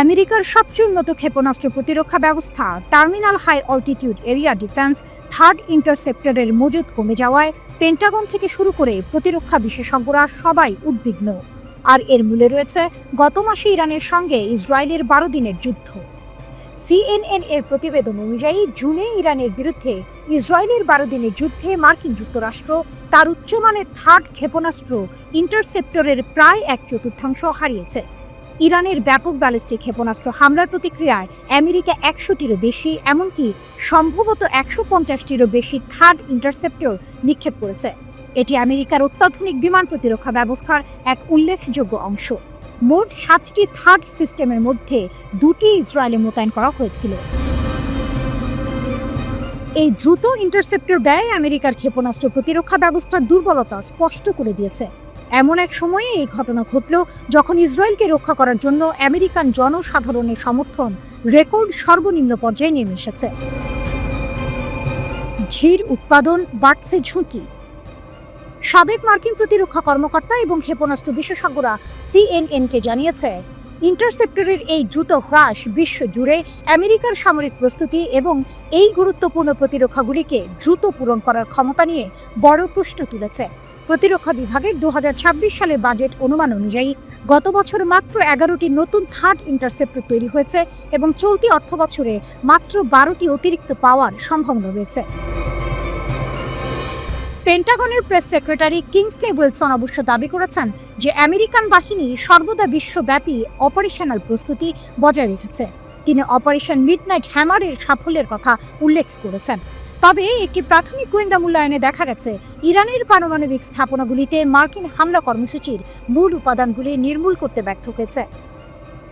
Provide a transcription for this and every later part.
আমেরিকার সবচেয়ে উন্নত ক্ষেপণাস্ত্র প্রতিরক্ষা ব্যবস্থা terminal high altitude area defense third ইন্টারসেপ্টরের মজুদ কমে যাওয়ায় পেন্টাগন থেকে শুরু করে প্রতিরক্ষা বিশেষজ্ঞরা সবাই উদ্বিগ্ন। আর এর মূলে রয়েছে গত মাসে ইরানের সঙ্গে ইসরায়েলের 12 দিনের যুদ্ধ। সিএনএন এর প্রতিবেদন অনুযায়ী জুনে ইরানের বিরুদ্ধে ইসরায়েলের 12 দিনের যুদ্ধে মার্কিন যুক্তরাষ্ট্র তার উচ্চমানের থার্ড ক্ষেপণাস্ত্র ইন্টারসেপ্টরের প্রায় 1/4 হারিয়েছে। ইরানের ব্যাপক ব্যালিস্টিক ক্ষেপণাস্ত্র হামলার প্রতিক্রিয়ায় আমেরিকা 100টিরও বেশি, এমনকি সম্ভবত 150টিরও বেশি থার্ড ইন্টারসেপ্টর নিক্ষেপ করেছে। এটি আমেরিকার অত্যাধুনিক বিমান প্রতিরক্ষা ব্যবস্থার এক উল্লেখযোগ্য অংশ। মোট 7টি থার্ড সিস্টেমের মধ্যে 2টি ইসরায়েলে মোতায়েন করা হয়েছিল। এই দ্রুত ইন্টারসেপ্টর ব্যয় আমেরিকার ক্ষেপণাস্ত্র প্রতিরক্ষা ব্যবস্থার দুর্বলতা স্পষ্ট করে দিয়েছে। এমন এক সময়ে এই ঘটনা ঘটল যখন ইসরায়েলকে রক্ষা করার জন্য আমেরিকান জনসাধারণের সমর্থন রেকর্ড সর্বনিম্ন পর্যায়ে নেমে এসেছে। ধীর উৎপাদন, বাড়ছে ঝুঁকি। সাবেক মার্কিন প্রতিরক্ষা কর্মকর্তা এবং ক্ষেপণাস্ত্র বিশেষজ্ঞরা সিএনএনকে জানিয়েছে, ইন্টারসেপ্টরের এই দ্রুত হ্রাস বিশ্ব জুড়ে আমেরিকার সামরিক প্রস্তুতি এবং এই গুরুত্বপূর্ণ প্রতিরক্ষাগুলিকে দ্রুত পূরণ করার ক্ষমতা নিয়ে বড় প্রশ্ন তুলেছে। প্রতিরক্ষা বিভাগের 2026 সালের বাজেট অনুমান অনুযায়ী গত বছর মাত্র 11টি নতুন থার্ড ইন্টারসেপ্টর তৈরি হয়েছে এবং চলতি অর্থবছরে মাত্র 12টি অতিরিক্ত পাওয়ার সম্ভাবনা রয়েছে। পেন্টাগনের প্রেস সেক্রেটারি কিংসলি উইলসন অবশ্য দাবি করেছেন যে আমেরিকান বাহিনী সর্বদা বিশ্বব্যাপী অপারেশনাল প্রস্তুতি বজায় রেখেছে। তিনি অপারেশন মিডনাইট হ্যামারের সাফল্যের কথা উল্লেখ করেছেন। তবে একটি প্রাথমিক গোয়েন্দা মূল্যায়নে দেখা গেছে ইরানের পারমাণবিক স্থাপনাগুলিতে মার্কিন হামলা কর্মসূচির মূল উপাদানগুলি নির্মূল করতে ব্যর্থ হয়েছে।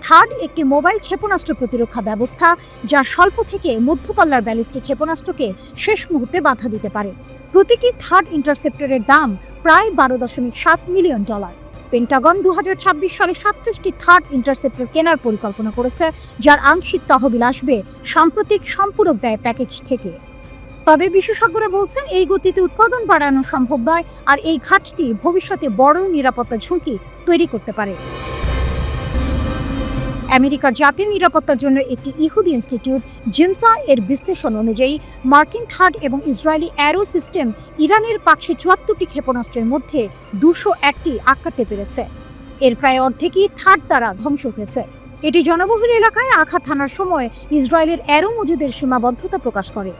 থার্ড একটি মোবাইল ক্ষেপণাস্ত্র প্রতিরক্ষা ব্যবস্থা যা স্বল্প থেকে মধ্যপাল্লার ব্যালিস্টিক ক্ষেপণাস্ত্রকে শেষ মুহূর্তে বাধা দিতে পারে। প্রতিটি থার্ড ইন্টারসেপ্টরের দাম প্রায় $12.7 মিলিয়ন। পেন্টাগন 2026 সালে 37টি থার্ড ইন্টারসেপ্টর কেনার পরিকল্পনা করেছে, যার আংশিক তহবিল আসবে সাম্প্রতিক সম্পূরক ব্যয় প্যাকেজ থেকে। তবে বিশেষজ্ঞরা বলছেন এই গতিতে উৎপাদন বাড়ানো সম্ভব নয়, আর এই ঘাটতি ভবিষ্যতে বড় নিরাপত্তা ঝুঁকি তৈরি করতে পারে। আমেরিকার জাতীয় নিরাপত্তার জন্য একটি ইহুদি ইনস্টিটিউট জিনসা এর বিশ্লেষণ অনুযায়ী মার্কিন থার্ড এবং ইসরায়েলি অ্যারো সিস্টেম ইরানের 574টি ক্ষেপণাস্ত্রের মধ্যে 201টি আটকাতে পেরেছে। এর প্রায় অর্ধেকই থার্ড দ্বারা ধ্বংস হয়েছে। এটি জনবহুল এলাকায় আঘাত হানার সময় ইসরায়েলের অ্যারো মজুদের সীমাবদ্ধতা প্রকাশ করে।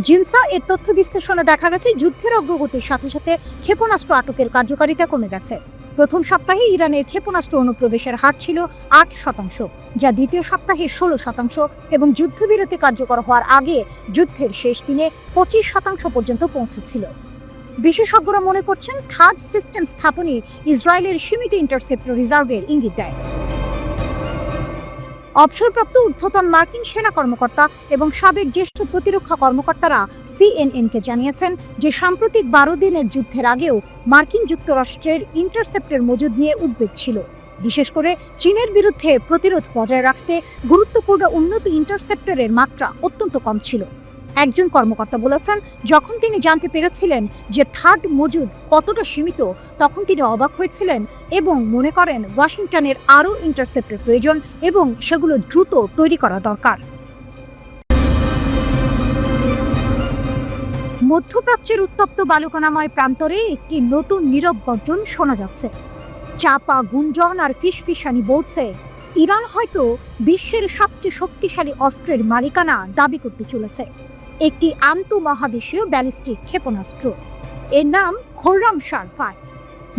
জিনসা এর তথ্য বিশ্লেষণে দেখা গেছে যুদ্ধের অগ্রগতির সাথে সাথে ক্ষেপণাস্ত্র আটকের কার্যকারিতা কমে গেছে। প্রথম সপ্তাহে ইরানের ক্ষেপণাস্ত্র অনুপ্রবেশের হার ছিল 8%, যা দ্বিতীয় সপ্তাহে 16% এবং যুদ্ধবিরতি কার্যকর হওয়ার আগে যুদ্ধের শেষ দিনে 25% পর্যন্ত পৌঁছেছিল। বিশেষজ্ঞরা মনে করছেন থার্ড সিস্টেম স্থাপনই ইসরায়েলের সীমিত ইন্টারসেপ্টর রিজার্ভের ইঙ্গিত দেয়। অবসরপ্রাপ্ত ঊর্ধ্বতন মার্কিন সেনা কর্মকর্তা এবং সাবেক জ্যেষ্ঠ প্রতিরক্ষা কর্মকর্তারা সিএনএনকে জানিয়েছেন যে সাম্প্রতিক 12 দিনের যুদ্ধের আগেও মার্কিন যুক্তরাষ্ট্রের ইন্টারসেপ্টর মজুদ নিয়ে উদ্বেগ ছিল। বিশেষ করে চীনের বিরুদ্ধে প্রতিরোধ বজায় রাখতে গুরুত্বপূর্ণ উন্নত ইন্টারসেপ্টরের মাত্রা অত্যন্ত কম ছিল। একজন কর্মকর্তা বলেছেন, যখন তিনি জানতে পেরেছিলেন যে থার্ড মজুদ কতটা সীমিত, তখন তিনি অবাক হয়েছিলেন এবং মনে করেন ওয়াশিংটনের আরও ইন্টারসেপ্টর প্রয়োজন এবং সেগুলো দ্রুত তৈরি করা দরকার। মধ্যপ্রাচ্যের উত্তপ্ত বালুকণাময় প্রান্তরে একটি নতুন নীরব গর্জন শোনা যাচ্ছে। চাপা গুঞ্জন আর ফিসফিসানি বলছে ইরান হয়তো বিশ্বের সবচেয়ে শক্তিশালী অস্ত্রের মালিকানা দাবি করতে চলেছে, একটি আন্তঃমহাদেশীয় ব্যালিস্টিক ক্ষেপণাস্ত্র। এর নাম খোররামশার 5।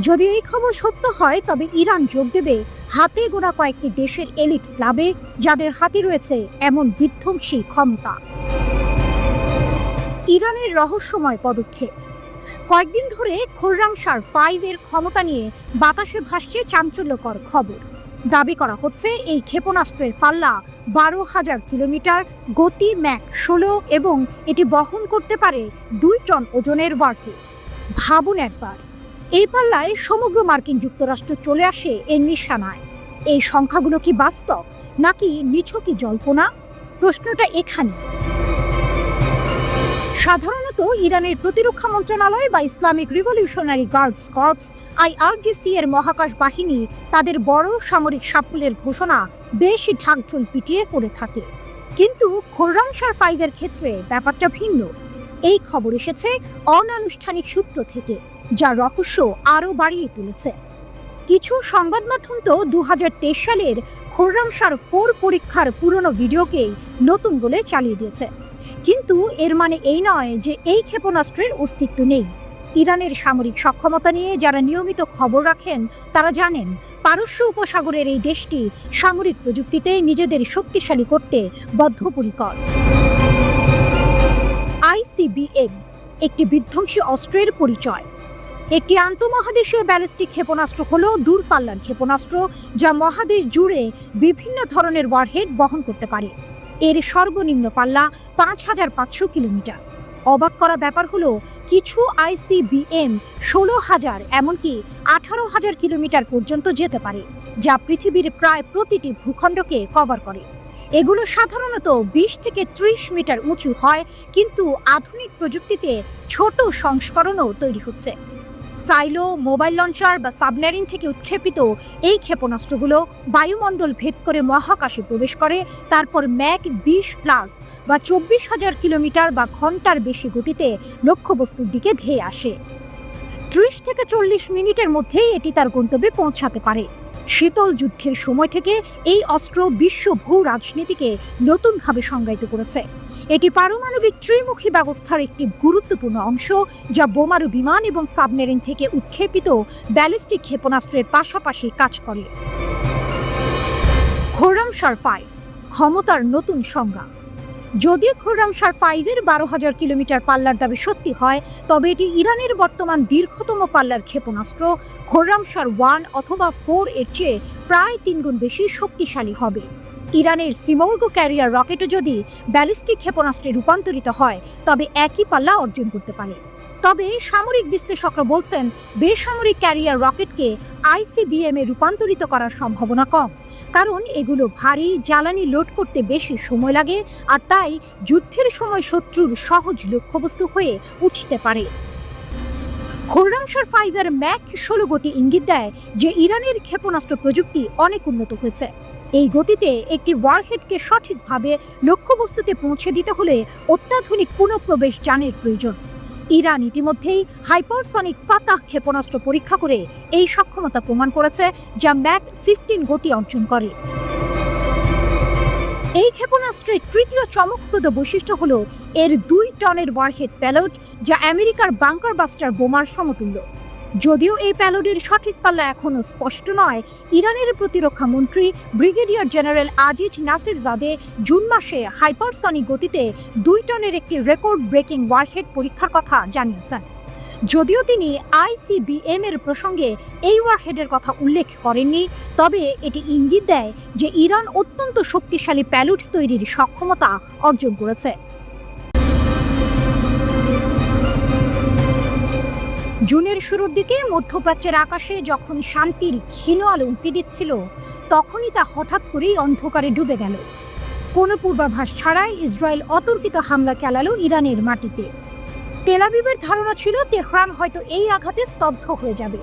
যদি এই খবর সত্য হয়, তবে ইরান যোগ দেবে হাতে গোনা কয়েকটি দেশের এলিট ক্লাবে, যাদের হাতে রয়েছে এমন বিধ্বংসী ক্ষমতা। ইরানের রহস্যময় পদক্ষেপ। কয়েকদিন ধরে খোররামশার 5 এর ক্ষমতা নিয়ে বাতাসে ভাসছে চাঞ্চল্যকর খবর। দাবি করা হচ্ছে এই ক্ষেপণাস্ত্রের পাল্লা 12,000 কিলোমিটার, গতি ম্যাক 16 এবং এটি বহন করতে পারে 2 টন ওজনের ওয়ারহেড। ভাবুন একবার, এই পাল্লায় সমগ্র মার্কিন যুক্তরাষ্ট্র চলে আসে এর নিশানায়। এই সংখ্যাগুলো কি বাস্তব নাকি নিছকই জল্পনা? প্রশ্নটা এখানে। সাধারণত ইরানের প্রতিরক্ষা মন্ত্রণালয় বা Islamic revolutionary guards corps IRGC এর মহাকাশ বাহিনী তাদের বড় সামরিক সাফল্যের ঘোষণা বেশি ঢাকঢোল পিটিয়ে করে থাকে। কিন্তু খোররামশার 5 এর ক্ষেত্রে ব্যাপারটা ভিন্ন। এই খবর এসেছে অনানুষ্ঠানিক সূত্র থেকে, যা রহস্য আরও বাড়িয়ে তুলেছে। কিছু সংবাদ মাধ্যম তো 2023 সালের খোররামশার 4 পরীক্ষার পুরনো ভিডিওকেই নতুন বলে চালিয়ে দিয়েছে। কিন্তু এর মানে এই নয় যে এই ক্ষেপণাস্ত্রের অস্তিত্ব নেই। ইরানের সামরিক সক্ষমতা নিয়ে যারা নিয়মিত খবর রাখেন তারা জানেন, পারস্য উপসাগরের এই দেশটি সামরিক প্রযুক্তিতে নিজেদের শক্তিশালী করতে বদ্ধপরিকর। ICBM একটি বিধ্বংসী অস্ত্রের পরিচয়। একটি আন্তঃমহাদেশীয় ব্যালিস্টিক ক্ষেপণাস্ত্র হল দূরপাল্লার ক্ষেপণাস্ত্র, যা মহাদেশ জুড়ে বিভিন্ন ধরনের ওয়ারহেড বহন করতে পারে। এর সর্বনিম্ন পাল্লা 5500 কিলোমিটার। অবাক করা ব্যাপার হলো, কিছু ICBM 16,000 এমনকি 18,000 কিলোমিটার পর্যন্ত যেতে পারে, যা পৃথিবীর প্রায় প্রতিটি ভূখণ্ডকে কভার করে। এগুলো সাধারণত 20 থেকে 30 মিটার উঁচু হয়, কিন্তু আধুনিক প্রযুক্তিতে ছোট সংস্করণও তৈরি হচ্ছে। সাইলো, মোবাইল লঞ্চার বা সাবমেরিন থেকে উৎক্ষেপিত এই ক্ষেপণাস্ত্রগুলো বায়ুমণ্ডল ভেদ করে মহাকাশে প্রবেশ করে, তারপর ম্যাক 20+ বা 24,000 কিলোমিটার বা ঘন্টার বেশি গতিতে লক্ষ্যবস্তুর দিকে ধেয়ে আসে। 30 থেকে 40 মিনিটের মধ্যেই এটি তার গন্তব্যে পৌঁছাতে পারে। শীতল যুদ্ধের সময় থেকে এই অস্ত্র বিশ্ব ভূ রাজনীতিকে নতুনভাবে সংজ্ঞায়িত করেছে। এটি পারমাণবিক ত্রিমুখী ব্যবস্থার একটি গুরুত্বপূর্ণ অংশ, যা বোমারু বিমান এবং সাবমেরিন থেকে উৎক্ষেপিত ব্যালিস্টিক ক্ষেপণাস্ত্রের পাশাপাশি কাজ করে। খোররামশার 5 ক্ষমতার নতুন সংজ্ঞা। যদিও খোররামশার 5 এর 12,000 কিলোমিটার পাল্লার দাবি সত্যি হয়, তবে এটি ইরানের বর্তমান দীর্ঘতম পাল্লার ক্ষেপণাস্ত্র। খোররামশার 1 অথবা 4 এর চেয়ে প্রায় 3 গুণ বেশি শক্তিশালী হবে। ইরানের সিমোর্গো ক্যারিয়ার রকেটও যদি ব্যালিস্টিক ক্ষেপণাস্ত্রে রূপান্তরিত হয়, তবে একই পাল্লা অর্জন করতে পারে। তবে সামরিক বিশ্লেষকরা বলছেন, বেসামরিক ক্যারিয়ার রকেটকে ICBM এ রূপান্তরিত করার সম্ভাবনা কম, কারণ এগুলো ভারী, জ্বালানি লোড করতে বেশি সময় লাগে, আর তাই যুদ্ধের সময় শত্রুর সহজ লক্ষ্যবস্তু হয়ে উঠতে পারে। খোররামশার 5 এর ম্যাক 16 গতি ইঙ্গিত দেয় যে ইরানের ক্ষেপণাস্ত্র প্রযুক্তি অনেক উন্নত হয়েছে। এই গতিতে একটি ওয়ারহেডকে সঠিকভাবে লক্ষ্যবস্তুতে পৌঁছে দিতে হলে অত্যাধুনিক পুনঃপ্রবেশ যানের প্রয়োজন। ইরান ইতিমধ্যেই হাইপারসনিক ফাতাহ ক্ষেপণাস্ত্র পরীক্ষা করে এই সক্ষমতা প্রমাণ করেছে, যা ম্যাক 15 গতি অর্জন করে। এই ক্ষেপণাস্ত্রের তৃতীয় চমকপ্রদ বৈশিষ্ট্য হল এর 2 টনের ওয়ারহেড প্যালোড, যা আমেরিকার বাংকার বাস্টার বোমার সমতুল্য। যদিও এই প্যালোডের সঠিক পাল্লা এখনও স্পষ্ট নয়, ইরানের প্রতিরক্ষা মন্ত্রী ব্রিগেডিয়ার জেনারেল আজিজ নাসিরজাদে জুন মাসে হাইপারসনিক গতিতে 2 টনের একটি রেকর্ড ব্রেকিং ওয়ারহেড পরীক্ষার কথা জানিয়েছেন। যদিও তিনি ICBM এর প্রসঙ্গে এই ওয়ারহেডের কথা উল্লেখ করেননি, তবে এটি ইঙ্গিত দেয় যে ইরান অত্যন্ত শক্তিশালী প্যালোড তৈরির সক্ষমতা অর্জন করেছে। জুনের শুরুর দিকে মধ্যপ্রাচ্যের আকাশে যখন শান্তির ক্ষীণ আলো উঁকি দিচ্ছিল, তখনই তা হঠাৎ করেই অন্ধকারে ডুবে গেল। কোনো পূর্বাভাস ছাড়াই ইসরায়েল অতর্কিত হামলা চালালো ইরানের মাটিতে। তেল আবিবের ধারণা ছিল তেহরান হয়তো এই আঘাতে স্তব্ধ হয়ে যাবে,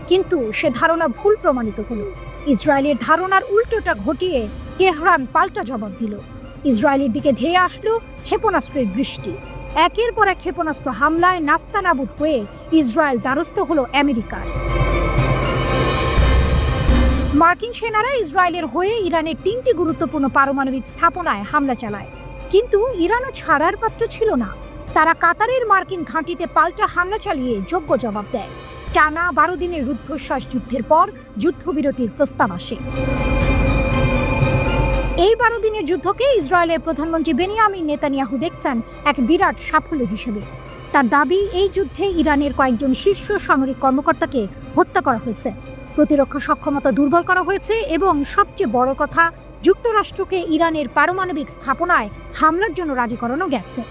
কিন্তু সে ধারণা ভুল প্রমাণিত হলো। ইসরায়েলের ধারণার উল্টোটা ঘটিয়ে তেহরান পাল্টা জবাব দিল। ইসরায়েলের দিকে ধেয়ে আসলো ক্ষেপণাস্ত্রের বৃষ্টি। একের পর এক ক্ষেপণাস্ত্র হামলায় নাস্তানাবুদ হয়ে ইসরায়েল দ্বারস্থ হলো আমেরিকার। মার্কিন সেনারা ইসরায়েলের হয়ে ইরানের 3টি গুরুত্বপূর্ণ পারমাণবিক স্থাপনায় হামলা চালায়, কিন্তু ইরানও ছাড়ার পাত্র ছিল না। তারা কাতারের মার্কিন ঘাঁটিতে পাল্টা হামলা চালিয়ে যোগ্য জবাব দেয়। টানা 12 দিনের রুদ্ধশ্বাস যুদ্ধের পর যুদ্ধবিরতির প্রস্তাব আসে। এই 12 দিনের যুদ্ধকে ইসরায়েলের প্রধানমন্ত্রী বেনিয়ামিন নেতানিয়াহু দেখছেন এক বিরাট সাফল্য হিসেবে। তার দাবি, এই যুদ্ধে ইরানের কয়েকজন শীর্ষ সামরিক কর্মকর্তাকে হত্যা করা হয়েছে, প্রতিরক্ষা সক্ষমতা দুর্বল করা হয়েছে এবং সবচেয়ে বড় কথা, যুক্তরাষ্ট্রকে ইরানের পারমাণবিক স্থাপনায় হামলার জন্য রাজি করানো গেছে।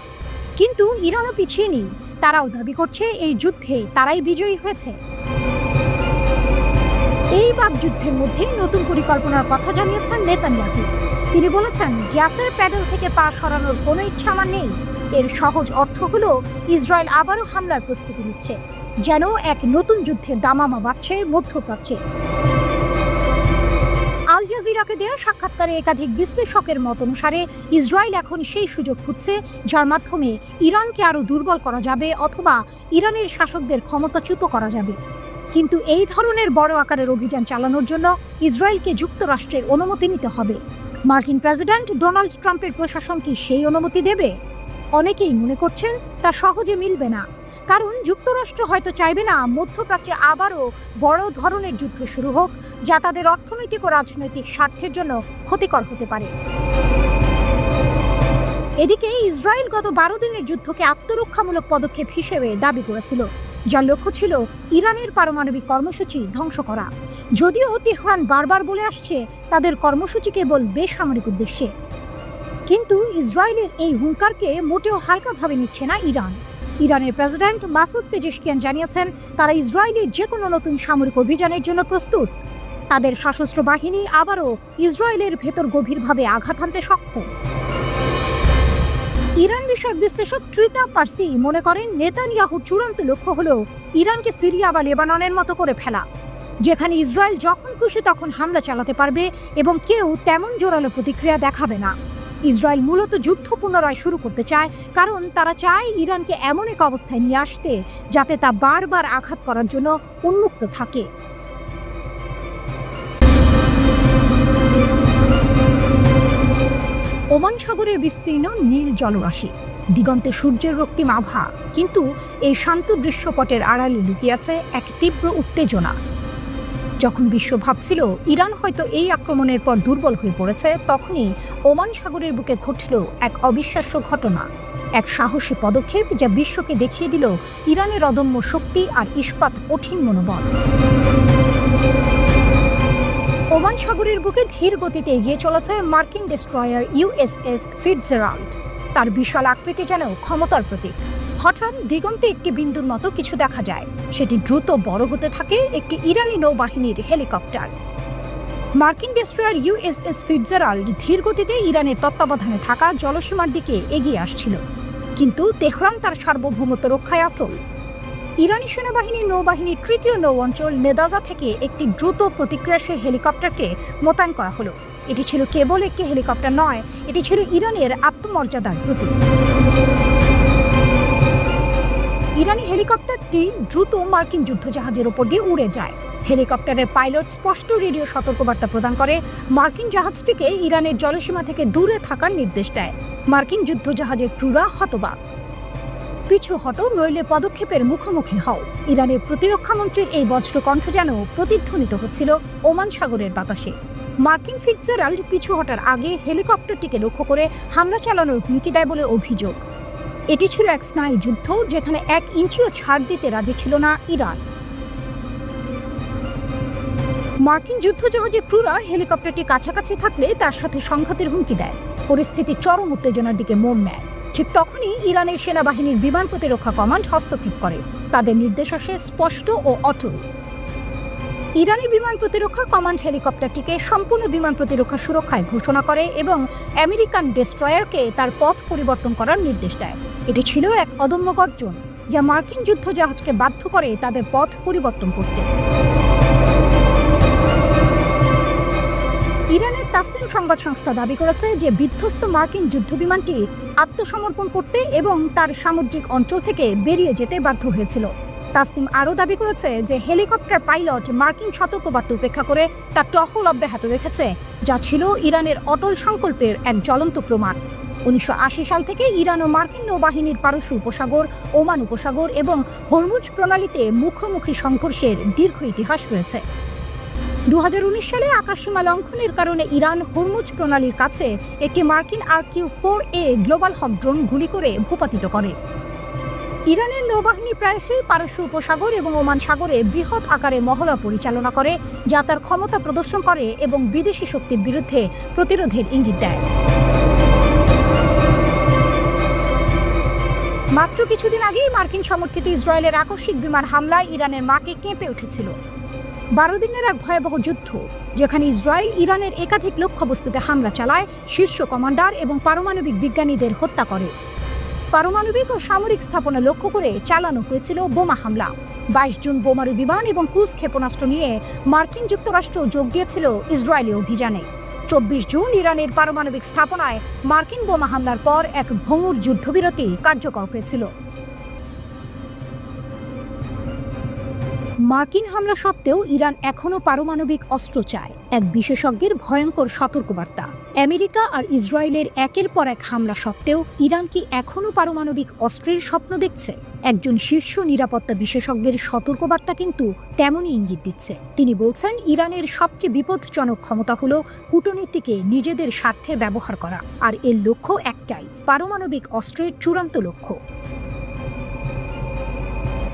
কিন্তু ইরানও পিছিয়ে নেই, তারাও দাবি করছে এই যুদ্ধে তারাই বিজয়ী হয়েছে। এই বাকযুদ্ধের মধ্যে নতুন পরিকল্পনার কথা জানিয়েছেন নেতানিয়াহু। তিনি বলেছেন, গ্যাসের প্যাডেল থেকে পা সরানোর কোনো ইচ্ছা আমার নেই। এর সহজ অর্থ হলো ইসরায়েল আবারও হামলার প্রস্তুতি নিচ্ছে, যেন এক নতুন যুদ্ধের দামামা বাড়ছে মধ্যপ্রাচ্যে। আল জাজিরাকে দেওয়া সাক্ষাৎকারে একাধিক বিশ্লেষকের মত অনুসারে ইসরায়েল এখন সেই সুযোগ খুঁজছে যার মাধ্যমে ইরানকে আরও দুর্বল করা যাবে অথবা ইরানের শাসকদের ক্ষমতাচ্যুত করা যাবে। কিন্তু এই ধরনের বড় আকারের অভিযান চালানোর জন্য ইসরায়েলকে যুক্তরাষ্ট্রের অনুমতি নিতে হবে। মার্কিন প্রেসিডেন্ট ডোনাল্ড ট্রাম্পের প্রশাসন কি সেই অনুমতি দেবে? অনেকেই মনে করছেন তা সহজে মিলবে না, কারণ যুক্তরাষ্ট্র হয়তো চাইবে না মধ্যপ্রাচ্যে আবারও বড় ধরনের যুদ্ধ শুরু হোক, যা তাদের অর্থনৈতিক ও রাজনৈতিক স্বার্থের জন্য ক্ষতিকর হতে পারে। এদিকে ইসরায়েল গত 12 দিনের যুদ্ধকে আত্মরক্ষামূলক পদক্ষেপ হিসেবে দাবি করেছিল, যার লক্ষ্য ছিল ইরানের পারমাণবিক কর্মসূচি ধ্বংস করা। যদিও তেহরান বারবার বলে আসছে তাদের কর্মসূচি কেবল বেসামরিক উদ্দেশ্যে, কিন্তু ইসরায়েলের এই হুঙ্কারকে মোটেও হালকাভাবে নিচ্ছে না ইরান। ইরানের প্রেসিডেন্ট মাসুদ পেজেশকিয়ান জানিয়েছেন তারা ইসরায়েলের যে কোনো নতুন সামরিক অভিযানের জন্য প্রস্তুত। তাদের সশস্ত্র বাহিনী আবারও ইসরায়েলের ভেতর গভীরভাবে আঘাত হানতে সক্ষম। ইরান বিষয়ক বিশ্লেষক ট্রিতা পার্সি মনে করেন নেতানিয়াহুর চূড়ান্ত লক্ষ্য হল ইরানকে সিরিয়া বা লেবাননের মতো করে ফেলা, যেখানে ইসরায়েল যখন খুশি তখন হামলা চালাতে পারবে এবং কেউ তেমন জোরালো প্রতিক্রিয়া দেখাবে না। ইসরায়েল মূলত যুদ্ধ পুনরায় শুরু করতে চায়, কারণ তারা চায় ইরানকে এমন এক অবস্থায় নিয়ে আসতে যাতে তা বারবার আঘাত করার জন্য উন্মুক্ত থাকে। ওমান সাগরে বিস্তীর্ণ নীল জলরাশি, দিগন্তে সূর্যের রক্তিম আভা, কিন্তু এই শান্ত দৃশ্যপটের আড়ালে লুকিয়ে আছে এক তীব্র উত্তেজনা। যখন বিশ্ব ভাবছিল ইরান হয়তো এই আক্রমণের পর দুর্বল হয়ে পড়েছে, তখনই ওমান সাগরের বুকে ঘটল এক অবিশ্বাস্য ঘটনা, এক সাহসী পদক্ষেপ যা বিশ্বকে দেখিয়ে দিল ইরানের অদম্য শক্তি আর ইস্পাত কঠিন মনোবল। ওমান সাগরের বুকে ধীর গতিতে এগিয়ে চলেছে মার্কিন ডেস্ট্রয়ার ইউএসএস ফিটজেরাল্ড। তার বিশাল আকৃতি যেন ক্ষমতার প্রতীক। হঠাৎ দিগন্তে একটি বিন্দুর মতো কিছু দেখা যায়, সেটি দ্রুত বড় হতে থাকে একটি ইরানি নৌবাহিনীর হেলিকপ্টার। মার্কিন ডেস্ট্রয়ার ইউএসএস ফিটজেরাল্ড ধীর গতিতে ইরানের তত্ত্বাবধানে থাকা জলসীমার দিকে এগিয়ে আসছিল, কিন্তু তেহরান তার সার্বভৌমত্ব রক্ষায় অটল। ইরানি সেনাবাহিনীর নৌবাহিনীর তৃতীয় নৌ অঞ্চল নেদাজা থেকে একটি দ্রুত প্রতিক্রিয়াশীল হেলিকপ্টারকে মোতায়েন করা হলো। এটি ছিল কেবল একটি হেলিকপ্টার নয়, এটি ছিল ইরানের আত্মমর্যাদার প্রতীক। ইরানি হেলিকপ্টারটি দ্রুত মার্কিন যুদ্ধজাহাজের ওপর দিয়ে উড়ে যায়। হেলিকপ্টারের পাইলট স্পষ্ট রেডিও সতর্কবার্তা প্রদান করে, মার্কিন জাহাজটিকে ইরানের জলসীমা থেকে দূরে থাকার নির্দেশ দেয়। মার্কিন যুদ্ধজাহাজের ক্রুরা হতবাক। পিছু হটো, নইলে পদক্ষেপের মুখোমুখি হও। ইরানের প্রতিরক্ষা মন্ত্রীর এই বজ্র কণ্ঠ যেন প্রতিধ্বনিত হচ্ছিল ওমান সাগরের বাতাসে। মার্কিন ফিটজেরাল্ড পিছু হটার আগে হেলিকপ্টারটিকে লক্ষ্য করে হামলা চালানোর হুমকি দেয় বলে অভিযোগ। এটি ছিল এক স্নায়ু যুদ্ধ, যেখানে 1 ইঞ্চিও ছাড় দিতে রাজি ছিল না ইরান। মার্কিন যুদ্ধজাহাজের ক্রুরা হেলিকপ্টারটি কাছাকাছি থাকলে তার সাথে সংঘাতের হুমকি দেয়। পরিস্থিতি চরম উত্তেজনার দিকে মোড় নেয়। ঠিক তখনই ইরানের সেনাবাহিনীর বিমান প্রতিরক্ষা কমান্ড হস্তক্ষেপ করে। তাদের নির্দেশ আসে স্পষ্ট ও অটল। ইরানি বিমান প্রতিরক্ষা কমান্ড হেলিকপ্টারটিকে সম্পূর্ণ বিমান প্রতিরক্ষা সুরক্ষায় ঘোষণা করে এবং আমেরিকান ডেস্ট্রয়ারকে তার পথ পরিবর্তন করার নির্দেশ দেয়। এটি ছিল এক অদম্য গর্জন, যা মার্কিন যুদ্ধজাহাজকে বাধ্য করে তাদের পথ পরিবর্তন করতে। ইরানের তাসনিম সংবাদ সংস্থা দাবি করেছে যে বিধ্বস্ত মার্কিন যুদ্ধবিমানটি আত্মসমর্পণ করতে এবং তার সামুদ্রিক অঞ্চল থেকে বেরিয়ে যেতে বাধ্য হয়েছিল। তাসনিম আরও দাবি করেছে যে হেলিকপ্টার পাইলট মার্কিন সতর্কবার্তা উপেক্ষা করে তার টহল অব্যাহত রেখেছে, যা ছিল ইরানের অটল সংকল্পের এক জ্বলন্ত প্রমাণ। 1980 সাল থেকে ইরান ও মার্কিন নৌবাহিনীর পারস্য উপসাগর, ওমান উপসাগর এবং হরমুজ প্রণালীতে মুখোমুখি সংঘর্ষের দীর্ঘ ইতিহাস রয়েছে। 2019 সালে আকাশসীমা লঙ্ঘনের কারণে ইরান হরমুজ প্রণালীর কাছে একটি মার্কিন RQ-4A গ্লোবাল হক ড্রোন গুলি করে ভূপাতিত করে। ইরানের নৌবাহিনী প্রায়শই পারস্য উপসাগর এবং ওমান সাগরে বৃহৎ আকারে মহড়া পরিচালনা করে, যা তার ক্ষমতা প্রদর্শন করে এবং বিদেশি শক্তির বিরুদ্ধে প্রতিরোধের ইঙ্গিত দেয়। মাত্র কিছুদিন আগেই মার্কিন সমর্থিত ইসরায়েলের আকস্মিক বিমান হামলায় ইরানের মাটি কেঁপে উঠেছিল। 12 দিনের এক ভয়াবহ যুদ্ধ, যেখানে ইসরায়েল ইরানের একাধিক লক্ষ্যবস্তুতে হামলা চালায়, শীর্ষ কমান্ডার এবং পারমাণবিক বিজ্ঞানীদের হত্যা করে। পারমাণবিক ও সামরিক স্থাপনা লক্ষ্য করে চালানো হয়েছিল বোমা হামলা। 22 জুন বোমারু বিমান এবং ক্রুজ ক্ষেপণাস্ত্র নিয়ে মার্কিন যুক্তরাষ্ট্র যোগ দিয়েছিল ইসরায়েলি অভিযানে। 24 জুন ইরানের পারমাণবিক স্থাপনায় মার্কিন বোমা হামলার পর এক ভঙ্গুর যুদ্ধবিরতি কার্যকর হয়েছিল। মার্কিন হামলা সত্ত্বেও ইরান এখনও পারমাণবিক অস্ত্র চায়, এক বিশেষজ্ঞের ভয়ঙ্কর সতর্কবার্তা। আমেরিকা আর ইসরায়েলের একের পর এক হামলা সত্ত্বেও ইরান কি এখনও পারমাণবিক অস্ত্রের স্বপ্ন দেখছে? একজন শীর্ষ নিরাপত্তা বিশেষজ্ঞের সতর্কবার্তা কিন্তু তেমনই ইঙ্গিত দিচ্ছে। তিনি বলছেন, ইরানের সবচেয়ে বিপজ্জনক ক্ষমতা হলো কূটনীতিকে নিজেদের স্বার্থে ব্যবহার করা, আর এর লক্ষ্য একটাই, পারমাণবিক অস্ত্রের চূড়ান্ত লক্ষ্য।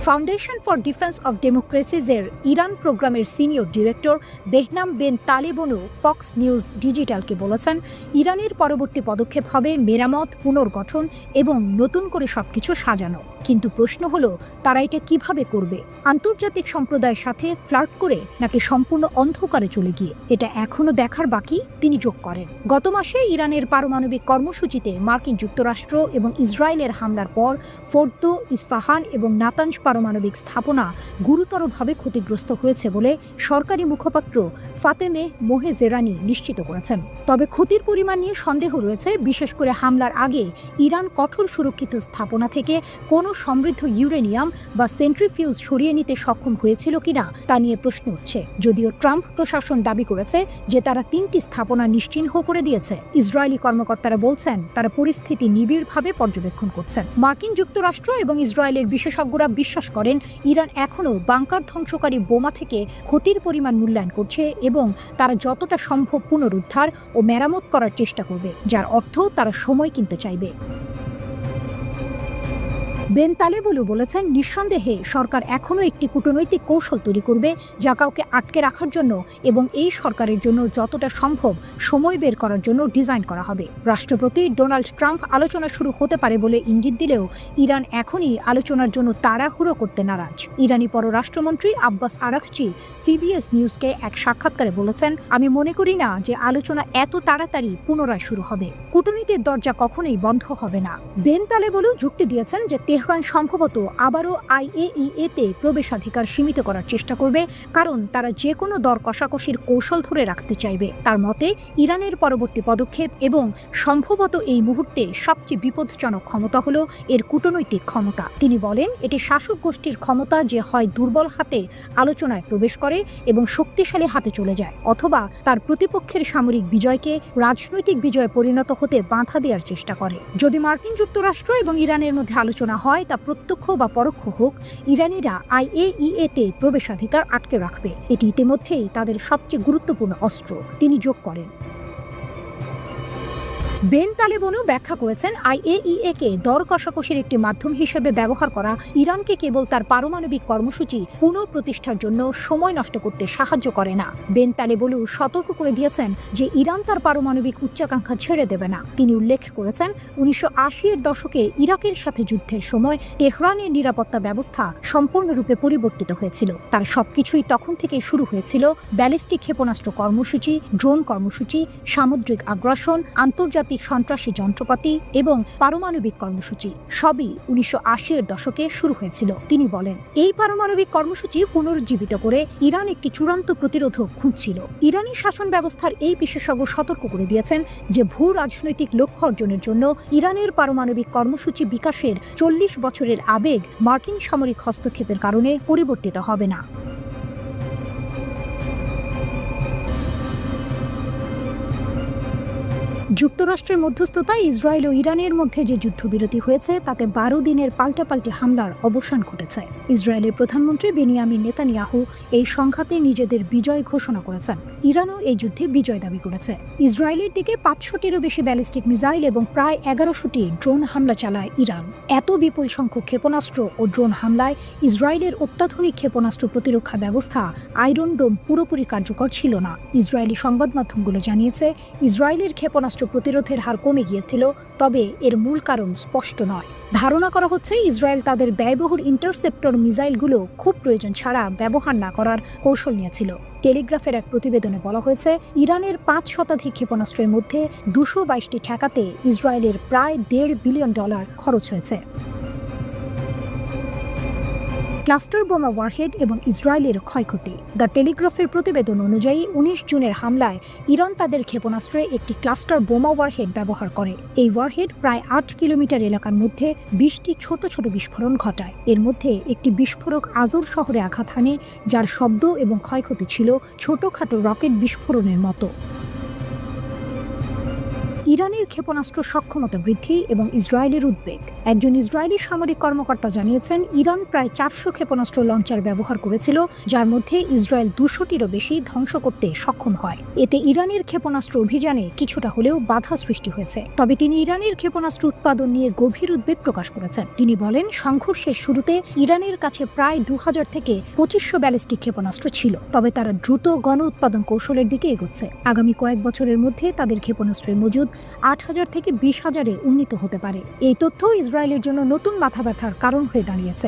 ফাউন্ডেশন ফর ডিফেন্স অফ ডেমোক্রেসিজের ইরান প্রোগ্রামের senior director Behnam Ben Taleblu Fox News ডিজিটালকে বলেছেন, ইরানের পরবর্তী পদক্ষেপ হবে মেরামত, পুনর্গঠন এবং নতুন করে সবকিছু সাজানো। কিন্তু প্রশ্ন হলো, তারা এটা কিভাবে করবে? আন্তর্জাতিক সম্প্রদায়ের সাথে ফ্লার্ট করে নাকি সম্পূর্ণ অন্ধকারে চলে গিয়ে? এটা এখনো দেখার বাকি, তিনি যোগ করেন। গত মাসে ইরানের পারমাণবিক কর্মসূচিতে মার্কিন যুক্তরাষ্ট্র এবং ইসরায়েলের হামলার পর ফোর্দো, ইস্পাহান এবং নাতানজ পারমাণবিক স্থাপনা গুরুতরভাবে ক্ষতিগ্রস্ত হয়েছে বলে সরকারি মুখপাত্র ফাতেমে মোহেজেরানি নিশ্চিত করেছেন। তবে ক্ষতির পরিমাণ নিয়ে সন্দেহ রয়েছে, বিশেষ করে হামলার আগে ইরান কঠোর সুরক্ষিত স্থাপনা থেকে কোনো সমৃদ্ধ ইউরেনিয়াম বা সেন্ট্রিফিউজ সরিয়ে নিতে সক্ষম হয়েছিল কিনা তা নিয়ে প্রশ্ন উঠছে। যদিও ট্রাম্প প্রশাসন দাবি করেছে যে তারা 3টি স্থাপনা নিশ্চিহ্ন করে দিয়েছে, ইসরায়েলি কর্মকর্তারা বলছেন তারা পরিস্থিতি নিবিড়ভাবে পর্যবেক্ষণ করছেন। মার্কিন যুক্তরাষ্ট্র এবং ইসরায়েলের বিশেষজ্ঞরা বিশ্বাস করেন, ইরান এখনও বাংকার ধ্বংসকারী বোমা থেকে ক্ষতির পরিমাণ মূল্যায়ন করছে এবং তারা যতটা সম্ভব পুনরুদ্ধার ও মেরামত করার চেষ্টা করবে, যার অর্থ তারা সময় কিনতে চাইবে। বেন তালেবনু বলেছেন, নিঃসন্দেহে সরকার এখনও একটি কূটনৈতিক কৌশল তৈরি করবে যা কাউকে আটকে রাখার জন্য এবং এই সরকারের জন্য যতটা সম্ভব সময় বের করার জন্য ডিজাইন করা হবে। রাষ্ট্রপতি ডোনাল্ড ট্রাম্প আলোচনা শুরু হতে পারে বলে ইঙ্গিত দিলেও ইরান এখনই আলোচনার জন্য তাড়াহুড়ো করতে নারাজ। ইরানি পররাষ্ট্রমন্ত্রী আব্বাস আরাকচি সিবিএস নিউজকে এক সাক্ষাৎকারে বলেছেন, আমি মনে করি না যে আলোচনা এত তাড়াতাড়ি পুনরায় শুরু হবে। কূটনীতির দরজা কখনোই বন্ধ হবে না। বেন তালেবনু যুক্তি দিয়েছেন যে তেহরান সম্ভবত আবারও IAEA-তে প্রবেশাধিকার সীমিত করার চেষ্টা করবে, কারণ তারা যে কোনো দর কষাকষির কৌশল ধরে রাখতে চাইবে। তার মতে, ইরানের পরবর্তী পদক্ষেপ এবং সম্ভবত এই মুহূর্তে সবচেয়ে বিপজ্জনক ক্ষমতা হলো এর কূটনৈতিক ক্ষমতা। তিনি বলেন, এটি শাসক গোষ্ঠীর ক্ষমতা যে হয় দুর্বল হাতে আলোচনায় প্রবেশ করে এবং শক্তিশালী হাতে চলে যায়, অথবা তার প্রতিপক্ষের সামরিক বিজয়কে রাজনৈতিক বিজয়ে পরিণত হতে বাধা দেওয়ার চেষ্টা করে। যদি মার্কিন যুক্তরাষ্ট্র এবং ইরানের মধ্যে আলোচনা হয়, তা প্রত্যক্ষ বা পরোক্ষ হোক, ইরানিরা IAEA-তে প্রবেশাধিকার আটকে রাখবে। এটি ইতিমধ্যেই তাদের সবচেয়ে গুরুত্বপূর্ণ অস্ত্র, তিনি যোগ করেন। বেন তালেবনু ব্যাখ্যা করেছেন, IAEA-কে দর কষাকষির একটি মাধ্যম হিসেবে ব্যবহার করা ইরানকে কেবল তার পারমাণবিক কর্মসূচি পুনঃপ্রতিষ্ঠার জন্য সময় নষ্ট করতে সাহায্য করে না। বেন তালেবনু সতর্ক করে দিয়েছেন যে ইরান তার পারমাণবিক উচ্চাকাঙ্ক্ষা ছেড়ে দেবে না। তিনি উল্লেখ করেছেন, 1980-এর দশকে ইরাকের সাথে যুদ্ধের সময় তেহরানের নিরাপত্তা ব্যবস্থা সম্পূর্ণরূপে পরিবর্তিত হয়েছিল। তার সবকিছুই তখন থেকে শুরু হয়েছিল, ব্যালিস্টিক ক্ষেপণাস্ত্র কর্মসূচি, ড্রোন কর্মসূচি, সামুদ্রিক আগ্রাসন, আন্তর্জাতিক যন্ত্রপাতি এবং পারমাণবিক কর্মসূচি সবই 1980-এর দশকে শুরু হয়েছিল। তিনি বলেন, এই পারমাণবিক কর্মসূচি পুনরুজ্জীবিত করে ইরান একটি চূড়ান্ত প্রতিরোধক খুঁজছিল। ইরানি শাসন ব্যবস্থার এই বিশেষজ্ঞ সতর্ক করে দিয়েছেন যে ভূ রাজনৈতিক লক্ষ্য অর্জনের জন্য ইরানের পারমাণবিক কর্মসূচি বিকাশের 40 বছরের আবেগ মার্কিন সামরিক হস্তক্ষেপের কারণে পরিবর্তিত হবে না। যুক্তরাষ্ট্রের মধ্যস্থতায় ইসরায়েল ও ইরানের মধ্যে যে যুদ্ধবিরতি হয়েছে তাতে 12 দিনের পাল্টাপাল্টি হামলার অবসান ঘটেছে। ইসরায়েলের প্রধানমন্ত্রী বেনিয়ামিন নেতানিয়াহু এই সংঘাতে নিজেদের বিজয় ঘোষণা করেছেন। ইরানও এই যুদ্ধে বিজয় দাবি করেছে। ইসরায়েলের দিকে 500টিরও বেশি ব্যালিস্টিক মিসাইল এবং প্রায় 1100টি ড্রোন হামলা চালায় ইরান। এত বিপুল সংখ্যক ক্ষেপণাস্ত্র ও ড্রোন হামলায় ইসরায়েলের অত্যাধুনিক ক্ষেপণাস্ত্র প্রতিরক্ষা ব্যবস্থা আয়রন ডোম পুরোপুরি কার্যকর ছিল না। ইসরায়েলি সংবাদ মাধ্যমগুলো জানিয়েছে, ইসরায়েলের ক্ষেপণাস্ত্র ক্ষেপণাস্ত্র প্রতিরোধের হার কমে গিয়েছিল, তবে এর মূল কারণ স্পষ্ট নয়। ধারণা করা হচ্ছে ইসরায়েল তাদের ব্যয়বহুল ইন্টারসেপ্টর মিসাইলগুলো খুব প্রয়োজন ছাড়া ব্যবহার না করার কৌশল নিয়েছিল। টেলিগ্রাফের এক প্রতিবেদনে বলা হয়েছে, ইরানের 5 শতাধিক ক্ষেপণাস্ত্রের মধ্যে 222টি ঠেকাতে ইসরায়েলের প্রায় $1.5 বিলিয়ন খরচ হয়েছে। ক্লাস্টার বোমা ওয়ারহেড এবং ইসরায়েলের ক্ষয়ক্ষতি। দ্য টেলিগ্রাফের প্রতিবেদন অনুযায়ী 19 জুনের হামলায় ইরান তাদের ক্ষেপণাস্ত্রে একটি ক্লাস্টার বোমা ওয়ারহেড ব্যবহার করে। এই ওয়ারহেড প্রায় 8 কিলোমিটার এলাকার মধ্যে 20টি ছোট ছোট বিস্ফোরণ ঘটায়। এর মধ্যে একটি বিস্ফোরক আজর শহরে আঘাত হানে, যার শব্দ এবং ক্ষয়ক্ষতি ছিল ছোটখাটো রকেট বিস্ফোরণের মতো। ইরানের ক্ষেপণাস্ত্র সক্ষমতা বৃদ্ধি এবং ইসরায়েলের উদ্বেগ। একজন ইসরায়েলি সামরিক কর্মকর্তা জানিয়েছেন, ইরান প্রায় 400 ক্ষেপণাস্ত্র লঞ্চার ব্যবহার করেছিল, যার মধ্যে ইসরায়েল 200টিরও বেশি ধ্বংস করতে সক্ষম হয়। এতে ইরানের ক্ষেপণাস্ত্র অভিযানে কিছুটা হলেও বাধা সৃষ্টি হয়েছে। তবে তিনি ইরানের ক্ষেপণাস্ত্র উৎপাদন নিয়ে গভীর উদ্বেগ প্রকাশ করেছেন। তিনি বলেন, সংঘর্ষের শুরুতে ইরানের কাছে প্রায় 2000 থেকে 2500 ব্যালিস্টিক ক্ষেপণাস্ত্র ছিল, তবে তারা দ্রুত গণ উৎপাদন কৌশলের দিকে এগোচ্ছে। আগামী কয়েক বছরের মধ্যে তাদের ক্ষেপণাস্ত্রের মজুদ 8000 থেকে 20,000-এ উন্নীত হতে পারে। এই তথ্য ইসরায়েলের জন্য নতুন মাথা ব্যথার কারণ হয়ে দাঁড়িয়েছে।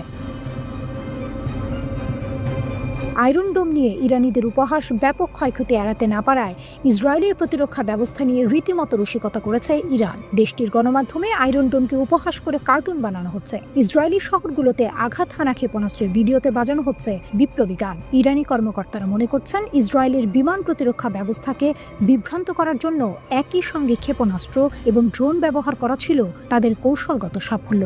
আয়রন ডোম নিয়ে ইরানিদের উপহাস ব্যাপক ক্ষয়ক্ষতি এড়াতে না পারায় ইসরায়েলের প্রতিরক্ষা ব্যবস্থা নিয়ে রীতিমতো রসিকতা করেছে ইরান। দেশটির গণমাধ্যমে আয়রন ডোমকে উপহাস করে কার্টুন বানানো হচ্ছে। ইসরায়েলি শহরগুলোতে আঘাত হানা ক্ষেপণাস্ত্রের ভিডিওতে বাজানো হচ্ছে বিপ্লবী গান। ইরানি কর্মকর্তারা মনে করছেন, ইসরায়েলের বিমান প্রতিরক্ষা ব্যবস্থাকে বিভ্রান্ত করার জন্য একই সঙ্গে ক্ষেপণাস্ত্র এবং ড্রোন ব্যবহার করা ছিল তাদের কৌশলগত সাফল্য।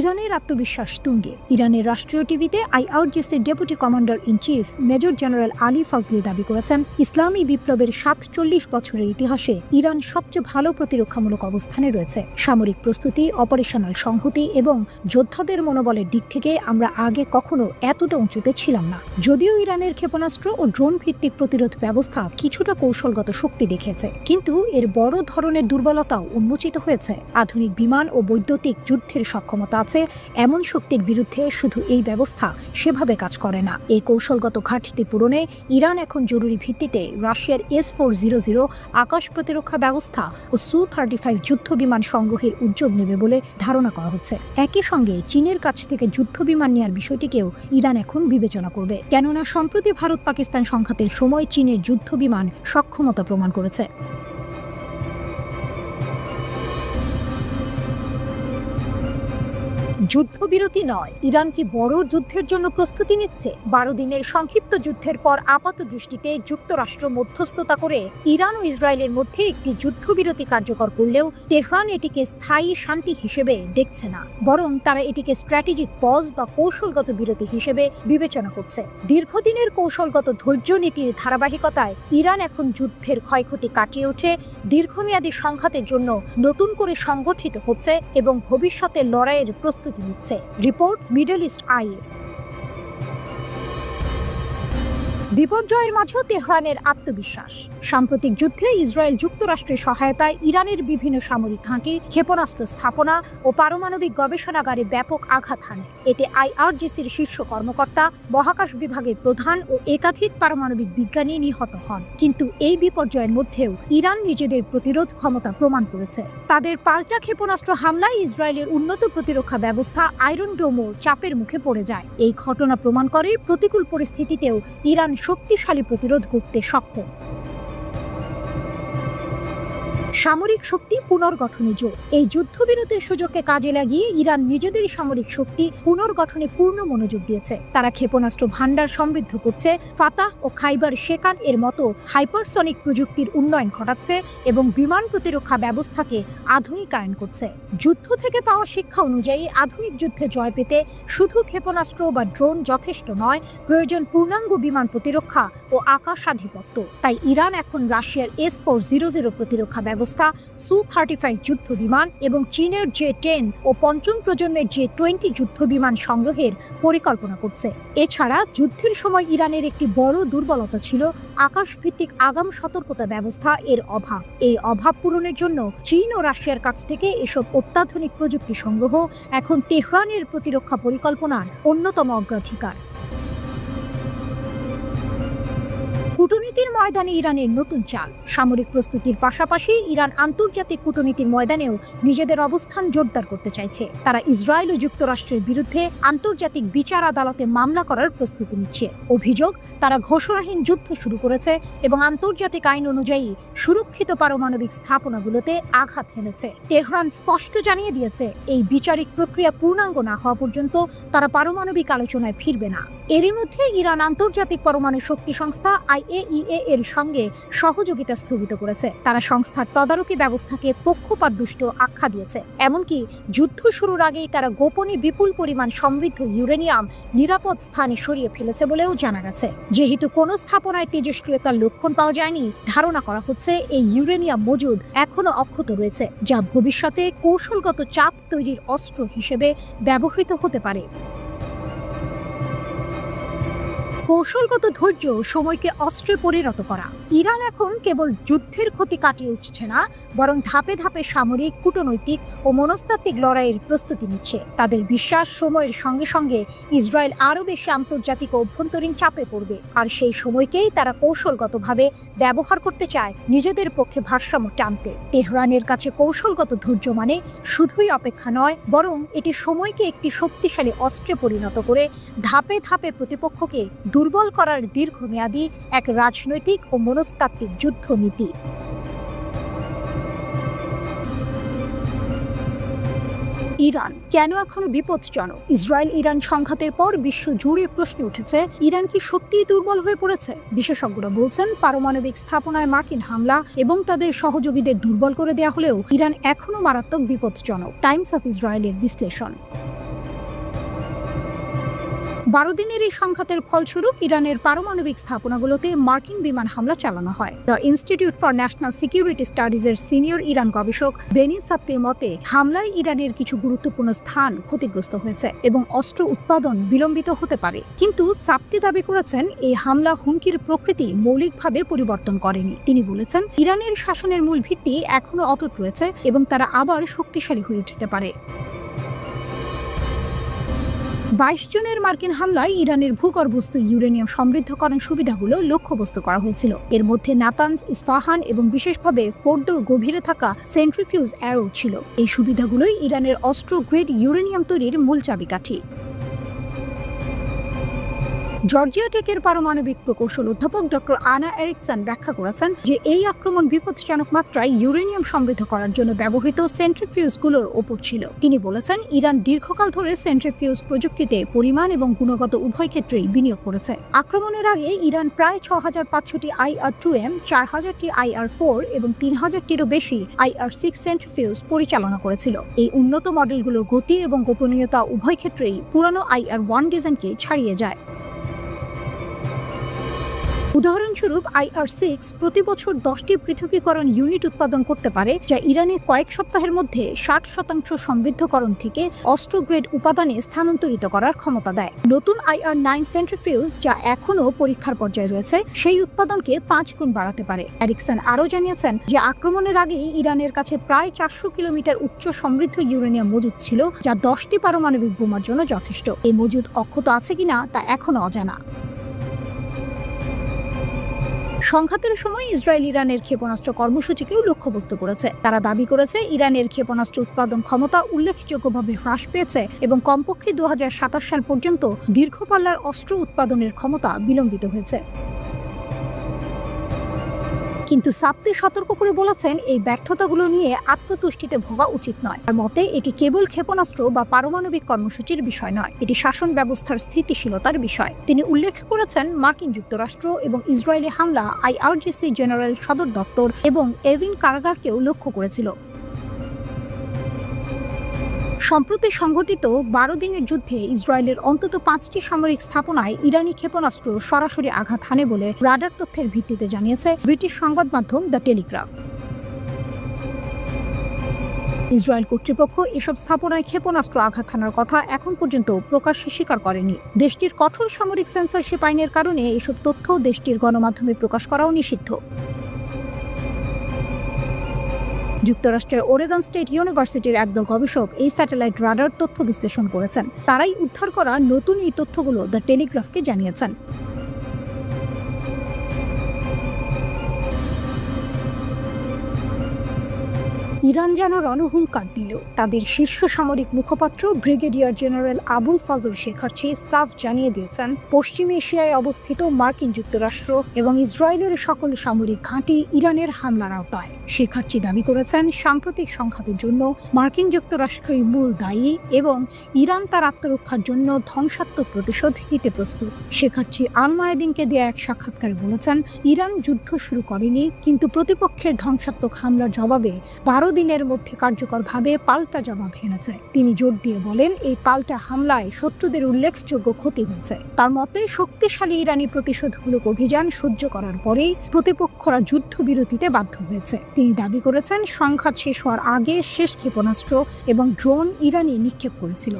ইরানের আত্মবিশ্বাস তুঙ্গে। ইরানের রাষ্ট্রীয় টিভিতে আইআরজিসির deputy commander in chief major general Ali Fazli দাবি করেছেন, ইসলামী বিপ্লবের 47 বছরের ইতিহাসে ইরান সবচেয়ে ভালো প্রতিরক্ষামূলক অবস্থানে রয়েছে। সামরিক প্রস্তুতি, অপারেশনাল সংহতি এবং যোদ্ধাদের মনোবলের দিক থেকে আমরা আগে কখনো এতটা উঁচুতে ছিলাম না। যদিও ইরানের ক্ষেপণাস্ত্র ও ড্রোন ভিত্তিক প্রতিরোধ ব্যবস্থা কিছুটা কৌশলগত শক্তি দেখিয়েছে, কিন্তু এর বড় ধরনের দুর্বলতাও উন্মোচিত হয়েছে। আধুনিক বিমান ও বৈদ্যুতিক যুদ্ধের সক্ষমতা আছে, এমন শক্তির বিরুদ্ধে শুধু এই ব্যবস্থা সেভাবে কাজ করে না। এই কৌশলগত ঘাটতি পূরণে ইরান এখন জরুরি ভিত্তিতে রাশিয়ার S-400 আকাশ প্রতিরক্ষা ব্যবস্থা ও Su-35 যুদ্ধ বিমান সংগ্রহের উদ্যোগ নেবে বলে ধারণা করা হচ্ছে। একই সঙ্গে চীনের কাছ থেকে যুদ্ধ বিমান নেওয়ার বিষয়টিকেও ইরান এখন বিবেচনা করবে, কেননা সম্প্রতি ভারত পাকিস্তান সংঘাতের সময় চীনের যুদ্ধ বিমান সক্ষমতা প্রমাণ করেছে। যুদ্ধবিরতি নয়, ইরান কি বড় যুদ্ধের জন্য প্রস্তুতি নিচ্ছে? 12 দিনের সংক্ষিপ্ত যুদ্ধের পর আপাত দৃষ্টিতে যুক্তরাষ্ট্র মধ্যস্থতা করে ইরান ও ইসরায়েলের মধ্যে একটি যুদ্ধবিরতি কার্যকর করলেও তেহরান এটিকে স্থায়ী শান্তি হিসেবে দেখছে না, বরং তারা এটিকে স্ট্র্যাটেজিক পজ বা কৌশলগত বিরতি হিসেবে বিবেচনা করছে। দীর্ঘদিনের কৌশলগত ধৈর্য নীতির ধারাবাহিকতায় ইরান এখন যুদ্ধের ক্ষয়ক্ষতি কাটিয়ে উঠে দীর্ঘমেয়াদী সংঘাতের জন্য নতুন করে সংগঠিত হচ্ছে এবং ভবিষ্যতের লড়াইয়ের প্রস্তুতি নিচ্ছে। Report middle East Eye. বিপর্যয়ের মাঝেও তেহরানের আত্মবিশ্বাস। সাম্প্রতিক যুদ্ধে ইসরায়েল যুক্তরাষ্ট্রের সহায়তায় ইরানের বিভিন্ন সামরিক ঘাঁটি, ক্ষেপণাস্ত্র স্থাপনা ও পারমাণবিক গবেষণাগারে ব্যাপক আঘাত হানে। এতে আইআরজিসির শীর্ষ কর্মকর্তা, মহাকাশ বিভাগের প্রধান ও একাধিক পারমাণবিক বিজ্ঞানী নিহত হন। কিন্তু এই বিপর্যয়ের মধ্যেও ইরান নিজেদের প্রতিরোধ ক্ষমতা প্রমাণ করেছে। তাদের পাল্টা ক্ষেপণাস্ত্র হামলায় ইসরায়েলের উন্নত প্রতিরক্ষা ব্যবস্থা আয়রন ডোমও চাপের মুখে পড়ে যায়। এই ঘটনা প্রমাণ করে প্রতিকূল পরিস্থিতিতেও ইরান শক্তিশালী প্রতিরোধ করতে সক্ষম। সামরিক শক্তি পুনর্গঠনে জোর। এই যুদ্ধবিরতির সুযোগকে কাজে লাগিয়ে ইরান নিজেদের সামরিক শক্তি পুনর্গঠনে পূর্ণ মনোযোগ দিয়েছে। তারা ক্ষেপণাস্ত্র ভান্ডার সমৃদ্ধ করছে, ফাতাহ ও খাইবার শেকান এর মতো হাইপারসনিক প্রযুক্তির উন্নয়ন ঘটাচ্ছে এবং বিমান প্রতিরক্ষা ব্যবস্থাকে আধুনিকায়ন করছে। যুদ্ধ থেকে পাওয়া শিক্ষা অনুযায়ী আধুনিক যুদ্ধে জয় পেতে শুধু ক্ষেপণাস্ত্র বা ড্রোন যথেষ্ট নয়, প্রয়োজন পূর্ণাঙ্গ বিমান প্রতিরক্ষা ও আকাশাধিপত্য। তাই ইরান এখন রাশিয়ার S-400 প্রতিরক্ষা ব্যবস্থা, Su-35 যুদ্ধ বিমান এবং চীনের J-10 ও পঞ্চম প্রজন্মের J-20 যুদ্ধ বিমান সংগ্রহের পরিকল্পনা করছে। এছাড়া যুদ্ধের সময় ইরানের একটি বড় দুর্বলতা ছিল আকাশভিত্তিক আগাম সতর্কতা ব্যবস্থা এর অভাব। এই অভাব পূরণের জন্য চীন ও রাশিয়ার কাছ থেকে এসব অত্যাধুনিক প্রযুক্তি সংগ্রহ এখন তেহরানের প্রতিরক্ষা পরিকল্পনার অন্যতম অগ্রাধিকার। কূটনীতির ময়দানে ইরানের নতুন চাল। সামরিক প্রস্তুতির পাশাপাশি ইরান আন্তর্জাতিক কূটনীতির ময়দানেও নিজেদের অবস্থান জোরদার করতে চাইছে। তারা ইসরায়েল ও যুক্তরাষ্ট্রের বিরুদ্ধে আন্তর্জাতিক বিচার আদালতে মামলা করার প্রস্তুতি নিচ্ছে। অভিযোগ, তারা ঘোষণাহীন যুদ্ধ শুরু করেছে এবং আন্তর্জাতিক আইন অনুযায়ী সুরক্ষিত পারমাণবিক স্থাপনাগুলোতে আঘাত হেনেছে। তেহরান স্পষ্ট জানিয়ে দিয়েছে, এই বিচারিক প্রক্রিয়া পূর্ণাঙ্গ না হওয়া পর্যন্ত তারা পারমাণবিক আলোচনায় ফিরবে না। এরই মধ্যে ইরান আন্তর্জাতিক পরমাণু শক্তি সংস্থা IAEA এর সঙ্গে সহযোগিতা স্থগিত করেছে। তারা সংস্থার তদারকি ব্যবস্থাকে পক্ষপাতদুষ্ট আখ্যা দিয়েছে। এমনকি যুদ্ধ শুরুর আগেই তারা গোপনে বিপুল পরিমাণ সমৃদ্ধ ইউরেনিয়াম নিরাপদ স্থানে সরিয়ে ফেলেছে বলেও জানা গেছে। যেহেতু কোনো স্থাপনায় তেজস্ক্রিয়তার লক্ষণ পাওয়া যায়নি, ধারণা করা হচ্ছে এই ইউরেনিয়াম মজুদ এখনো অক্ষত রয়েছে, যা ভবিষ্যতে কৌশলগত চাপ তৈরির অস্ত্র হিসেবে ব্যবহৃত হতে পারে। কৌশলগত ধৈর্য সময়কে অস্ত্রে পরিণত করা। ইরান এখন কেবল যুদ্ধের ক্ষতি কাটিয়ে উঠছে না, বরং ধাপে ধাপে সামরিক, কূটনৈতিক ও মনস্তাত্ত্বিক লড়াইয়ের প্রস্তুতি নিচ্ছে। তাদের বিশ্বাস, সময়ের সঙ্গে সঙ্গে ইসরায়েল আরও বেশি আন্তর্জাতিক ও অভ্যন্তরীণ চাপে পড়বে, আর সেই সময়কেই তারা কৌশলগতভাবে ব্যবহার করতে চায় নিজেদের পক্ষে ভারসাম্য টানতে। তেহরানের কাছে কৌশলগত ধৈর্য মানে শুধুই অপেক্ষা নয়, বরং এটি সময়কে একটি শক্তিশালী অস্ত্রে পরিণত করে ধাপে ধাপে প্রতিপক্ষকে দুর্বল করার দীর্ঘমেয়াদী এক রাজনৈতিক ও মনস্তাত্ত্বিক যুদ্ধনীতি। ইরান কেন এখনো বিপজ্জনক? ইসরায়েল ইরান সংঘাতের পর বিশ্ব জুড়ে প্রশ্ন উঠেছে, ইরান কি সত্যিই দুর্বল হয়ে পড়েছে? বিশেষজ্ঞরা বলছেন, পারমাণবিক স্থাপনায় মার্কিন হামলা এবং তাদের সহযোগীদের দুর্বল করে দেয়া হলেও ইরান এখনো মারাত্মক বিপজ্জনক। টাইমস অফ ইসরায়েলের বিশ্লেষণ। 12 দিনের এই সংঘাতের ফলস্বরূপ ইরানের পারমাণবিক স্থাপনাগুলোতে মার্কিন বিমান হামলা চালানো হয়। The Institute for National Security স্টাডিজের সিনিয়র ইরান গবেষক বেনি সাপ্তির মতে, হামলায় ইরানের কিছু গুরুত্বপূর্ণ স্থান ক্ষতিগ্রস্ত হয়েছে এবং অস্ত্র উৎপাদন বিলম্বিত হতে পারে। কিন্তু সাপ্তি দাবি করেছেন, এই হামলা হুমকির প্রকৃতি মৌলিকভাবে পরিবর্তন করেনি। তিনি বলেছেন, ইরানের শাসনের মূল ভিত্তি এখনো অটুট রয়েছে এবং তারা আবার শক্তিশালী হয়ে উঠতে পারে। 22 জনের মার্কিন হামলায় ইরানের ভূগর্ভস্থ ইউরেনিয়াম সমৃদ্ধকরণ সুবিধাগুলো লক্ষ্যবস্তু করা হয়েছিল। এর মধ্যে নাতানজ, ইস্পাহান এবং বিশেষভাবে ফোর্দোর গভীরে থাকা সেন্ট্রিফিউজ অ্যারো ছিল। এই সুবিধাগুলোই ইরানের অস্ত্র গ্রেড ইউরেনিয়াম তৈরির মূল চাবিকাঠি। জর্জিয়া টেকের পারমাণবিক প্রকৌশল অধ্যাপক ডক্টর আনা এরিকসন ব্যাখ্যা করেছেন যে এই আক্রমণ বিপজ্জনক মাত্রায় ইউরেনিয়াম সমৃদ্ধ করার জন্য ব্যবহৃত সেন্ট্রিফিউজগুলোর ওপর ছিল। তিনি বলেছেন, ইরান দীর্ঘকাল ধরে সেন্ট্রিফিউজ প্রযুক্তিতে পরিমাণ এবং গুণগত উভয় ক্ষেত্রেই বিনিয়োগ করেছে। আক্রমণের আগে ইরান প্রায় 6500টি IR-2M, 4000টি IR-4 এবং 3000টিরও বেশি IR-6 সেন্ট্রিফিউজ পরিচালনা করেছিল। এই উন্নত মডেলগুলোর গতি এবং গোপনীয়তা উভয় ক্ষেত্রেই পুরানো IR-1 ডিজাইনকে ছাড়িয়ে যায়। উদাহরণস্বরূপ IR-6 প্রতি বছর 10টি পৃথকীকরণ ইউনিট উৎপাদন করতে পারে, যা ইরানে কয়েক সপ্তাহের মধ্যে 60% সমৃদ্ধকরণ থেকে অস্ত্র গ্রেড উপাদানে স্থানান্তরিত করার ক্ষমতা দেয়। নতুন IR-9 সেন্ট্রিফিউজ, যা এখনও পরীক্ষার পর্যায়ে রয়েছে, সেই উৎপাদনকে 5 গুণ বাড়াতে পারে। এরিকসন আরও জানিয়েছেন যে আক্রমণের আগেই ইরানের কাছে প্রায় 400 কিলোমিটার উচ্চ সমৃদ্ধ ইউরেনিয়াম মজুদ ছিল, যা 10টি পারমাণবিক বোমার জন্য যথেষ্ট। এই মজুদ অক্ষত আছে কিনা তা এখনও অজানা। সংঘাতের সময় ইসরায়েল ইরানের ক্ষেপণাস্ত্র কর্মসূচিকেও লক্ষ্যবস্তু করেছে। তারা দাবি করেছে, ইরানের ক্ষেপণাস্ত্র উৎপাদন ক্ষমতা উল্লেখযোগ্যভাবে হ্রাস পেয়েছে এবং কমপক্ষে 2027 সাল পর্যন্ত দীর্ঘপাল্লার অস্ত্র উৎপাদনের ক্ষমতা বিলম্বিত হয়েছে। কিন্তু সাপ্তি সতর্ক করে বলেছেন, এই ব্যর্থতাগুলো নিয়ে আত্মতুষ্টিতে ভোগা উচিত নয়। তার মতে, এটি কেবল ক্ষেপণাস্ত্র বা পারমাণবিক কর্মসূচির বিষয় নয়, এটি শাসন ব্যবস্থার স্থিতিশীলতার বিষয়। তিনি উল্লেখ করেছেন, মার্কিন যুক্তরাষ্ট্র এবং ইসরায়েলি হামলা IRGC জেনারেল সদর দফতর এবং এভিন কারাগারকেও লক্ষ্য করেছিল। সম্প্রতি সংঘটিত 12 দিনের যুদ্ধে ইসরায়েলের অন্তত 5টি সামরিক স্থাপনায় ইরানি ক্ষেপণাস্ত্র সরাসরি আঘাত হানে বলে রাডার তথ্যের ভিত্তিতে জানিয়েছে ব্রিটিশ সংবাদ মাধ্যম দ্য টেলিগ্রাফ। ইসরায়েল কর্তৃপক্ষ এসব স্থাপনায় ক্ষেপণাস্ত্র আঘাত হানার কথা এখন পর্যন্ত প্রকাশ্যে স্বীকার করেনি। দেশটির কঠোর সামরিক সেন্সরশিপ আইনের কারণে এসব তথ্য দেশটির গণমাধ্যমে প্রকাশ করাও নিষিদ্ধ। যুক্তরাষ্ট্রের ওরেগন স্টেট ইউনিভার্সিটির একদল গবেষক এই স্যাটেলাইট রাডার তথ্য বিশ্লেষণ করেছেন। তারাই উদ্ধার করা নতুন এই তথ্যগুলো দ্য টেলিগ্রাফকে জানিয়েছেন। ইরান যেন রণহুঙ্কার দিল। তাদের শীর্ষ সামরিক মুখপাত্র ব্রিগেডিয়ার জেনারেল আবুল ফজল শেখার্চি সাফ জানিয়ে দিয়েছেন, পশ্চিম এশিয়ায় অবস্থিত মার্কিন যুক্তরাষ্ট্র এবং ইসরায়েলের সকল সামরিক ঘাঁটি ইরানের হামলার আওতায়। শেখার্চি দাবি করেছেন, সাম্প্রতিক সংঘাতের জন্য মার্কিন যুক্তরাষ্ট্রই মূল দায়ী এবং ইরান তার আত্মরক্ষার জন্য ধ্বংসাত্মক প্রতিশোধ নিতে প্রস্তুত। শেখার্চি আল মায়াদিনকে দেয়া এক সাক্ষাৎকারে বলেছেন, ইরান যুদ্ধ শুরু করেনি, কিন্তু প্রতিপক্ষের ধ্বংসাত্মক হামলার জবাবে 12 দিনের মধ্যে কার্যকরভাবে পাল্টা জবাব এনেছে। তিনি জোর দিয়ে বলেন, এই পাল্টা হামলায় শত্রুদের উল্লেখযোগ্য ক্ষতি হয়েছে। তার মতে, শক্তিশালী ইরানি প্রতিশোধমূলক অভিযান সহ্য করার পরেই প্রতিপক্ষরা যুদ্ধবিরতিতে বাধ্য হয়েছে। তিনি দাবি করেছেন, সংঘাত শেষ হওয়ার আগে শেষ ক্ষেপণাস্ত্র এবং ড্রোন ইরানি নিক্ষেপ করেছিল।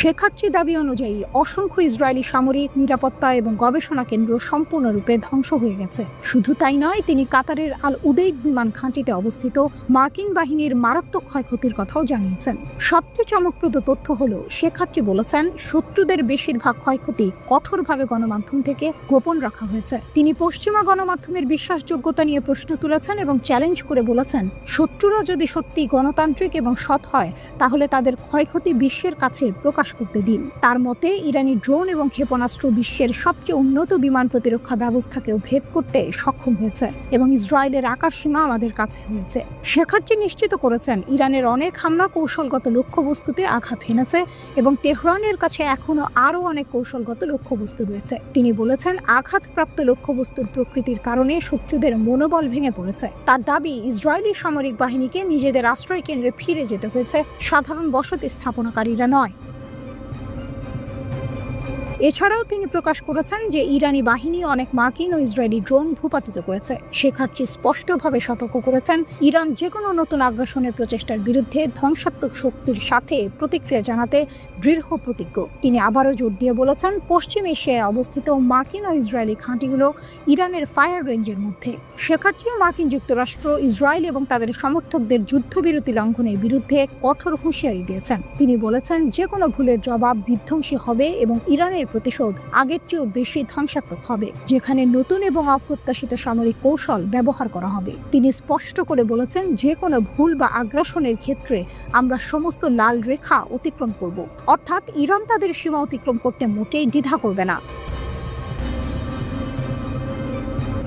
শেখার্চি দাবি অনুযায়ী অসংখ্য ইসরায়েলি সামরিক, নিরাপত্তা এবং গবেষণা কেন্দ্র সম্পূর্ণরূপে ধ্বংস হয়ে গেছে। শুধু তাই নয়, তিনি কাতারের আল উদেইদ বিমান ঘাঁটিতে অবস্থিত মার্কিন বাহিনীর মারাত্মক ক্ষয়ক্ষতির কথাও জানিয়েছেন। সবচেয়ে চমকপ্রদ তথ্য হলো, শেখার্চি বলেছেন, শত্রুদের বেশিরভাগ ক্ষয়ক্ষতি কঠোরভাবে গণমাধ্যম থেকে গোপন রাখা হয়েছে। তিনি পশ্চিমা গণমাধ্যমের বিশ্বাসযোগ্যতা নিয়ে প্রশ্ন তুলেছেন এবং চ্যালেঞ্জ করে বলেছেন, শত্রুরা যদি সত্যি গণতান্ত্রিক এবং সৎ হয়, তাহলে তাদের ক্ষয়ক্ষতি বিশ্বের কাছে প্রকাশ করতে দিন। তার মতে, ইরানি ড্রোন এবং ক্ষেপণাস্ত্র বিশ্বের সবচেয়ে উন্নত বিমান প্রতিরক্ষা ব্যবস্থাকেও ভেদ করতে সক্ষম হয়েছে এবং ইসরায়েলের আকাশসীমা আমাদের কাছে হয়েছে। শেখার্চি নিশ্চিত করেছেন, ইরানের অনেক হামলা কৌশলগত লক্ষ্যবস্তুতে আঘাত হেনেছে এবং তেহরানের কাছে এখনো আরও অনেক কৌশলগত লক্ষ্যবস্তু রয়েছে। তিনি বলেছেন, আঘাতপ্রাপ্ত লক্ষ্যবস্তুর প্রকৃতির কারণে শত্রুদের মনোবল ভেঙে পড়েছে। তার দাবি, ইসরায়েলি সামরিক বাহিনীকে নিজেদের আশ্রয় কেন্দ্রে ফিরে যেতে হয়েছে, সাধারণ বসতি স্থাপনাকারীরা নয়। এছাড়াও তিনি প্রকাশ করেছেন যে ইরানি বাহিনী অনেক মার্কিন ও ইসরায়েলি ড্রোন ভূপাতিত করেছে। শেখার্চি স্পষ্টভাবে সতর্ক করেছেন, ইরান যে কোনো নতুন আগ্রাসনের প্রচেষ্টার বিরুদ্ধে ধ্বংসাত্মক শক্তির সাথে প্রতিক্রিয়া জানাতে দৃঢ় প্রতিজ্ঞ। তিনি আবারও জোর দিয়ে বলেছেন, পশ্চিম এশিয়ায় অবস্থিত মার্কিন ও ইসরায়েলি ঘাঁটিগুলো ইরানের ফায়ার রেঞ্জের মধ্যে। শেখার্চি মার্কিন যুক্তরাষ্ট্র, ইসরায়েল এবং তাদের সমর্থকদের যুদ্ধবিরতি লঙ্ঘনের বিরুদ্ধে কঠোর হুঁশিয়ারি দিয়েছেন। তিনি বলেছেন, যে কোনো ভুলের জবাব বিধ্বংসী হবে এবং ইরানের প্রতিশোধ আগের চেয়েও বেশি ধ্বংসাত্মক হবে, যেখানে নতুন এবং অপ্রত্যাশিত সামরিক কৌশল ব্যবহার করা হবে। তিনি স্পষ্ট করে বলেছেন, যে কোনো ভুল বা আগ্রাসনের ক্ষেত্রে আমরা সমস্ত লাল রেখা অতিক্রম করব, অর্থাৎ ইরান তাদের সীমা অতিক্রম করতে মোটেই দ্বিধা করবে না।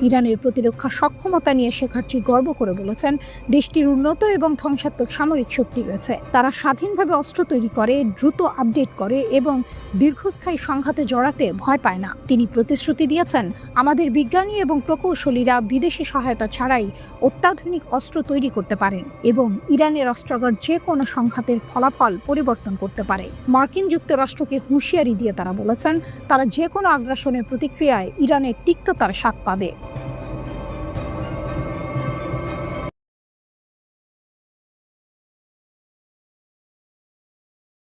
ইরানের প্রতিরক্ষা সক্ষমতা নিয়ে শেখার্চি গর্ব করে বলেছেন, দেশটির উন্নত এবং ধ্বংসাত্মক সামরিক শক্তি রয়েছে। তারা স্বাধীনভাবে অস্ত্র তৈরি করে, দ্রুত আপডেট করে এবং দীর্ঘস্থায়ী সংঘাতে জড়াতে ভয় পায় না। তিনি প্রতিশ্রুতি দিয়েছেন, আমাদের বিজ্ঞানী এবং প্রকৌশলীরা বিদেশি সহায়তা ছাড়াই অত্যাধুনিক অস্ত্র তৈরি করতে পারেন এবং ইরানের অস্ত্রাগার যে কোনো সংঘাতের ফলাফল পরিবর্তন করতে পারে। মার্কিন যুক্তরাষ্ট্রকে হুঁশিয়ারি দিয়ে তারা বলেছেন, তারা যে কোনো আগ্রাসনের প্রতিক্রিয়ায় ইরানের তিক্ততার স্বাদ পাবে।